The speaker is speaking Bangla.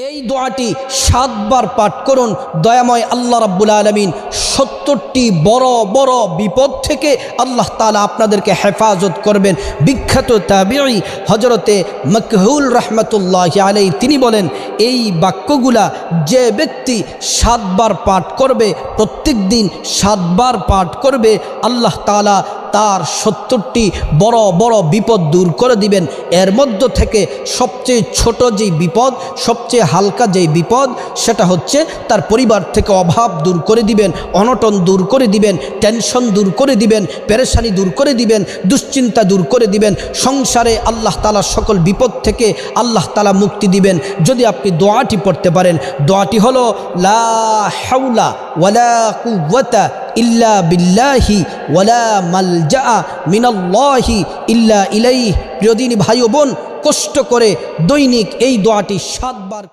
এই দোয়াটি ৭ বার পাঠ করুন। দয়াময় আল্লাহ রাব্বুল আলামিন ৭০টি বড় বড় বিপদ থেকে আল্লাহ তাআলা আপনাদেরকে হেফাজত করবেন। বিখ্যাত তাবিঈ হযরতে মাকহুল রাহমাতুল্লাহি আলাইহি তিনি বলেন, এই বাক্যগুলা যে ব্যক্তি ৭ বার পাঠ করবে, প্রত্যেক দিন ৭ বার পাঠ করবে, আল্লাহ তাআলা তার ৭০টি বড় বড় বিপদ দূর করে দিবেন। এর মধ্য থেকে সবচেয়ে ছোট যেই বিপদ, সবচেয়ে হালকা যেই বিপদ, সেটা হচ্ছে তার পরিবার থেকে অভাব দূর করে দিবেন, অনটন দূর করে দিবেন, টেনশন দূর করে দিবেন, পেরেশানি দূর করে দিবেন, দুশ্চিন্তা দূর করে দিবেন। সংসারে আল্লাহ তাআলা সকল বিপদ থেকে আল্লাহ তাআলা মুক্তি দিবেন যদি আপনি দোয়াটি পড়তে পারেন। দোয়াটি হলো লা হাওলা ওয়ালা কুওয়াতা ইল্লা বিল্লাহি ওয়ালা মালজা মিনাল্লাহি ইল্লা ইলাইহি। প্রিয় দিনী ভাই ও বোন, কষ্ট করে দৈনিক এই দোয়াটি ৭ বার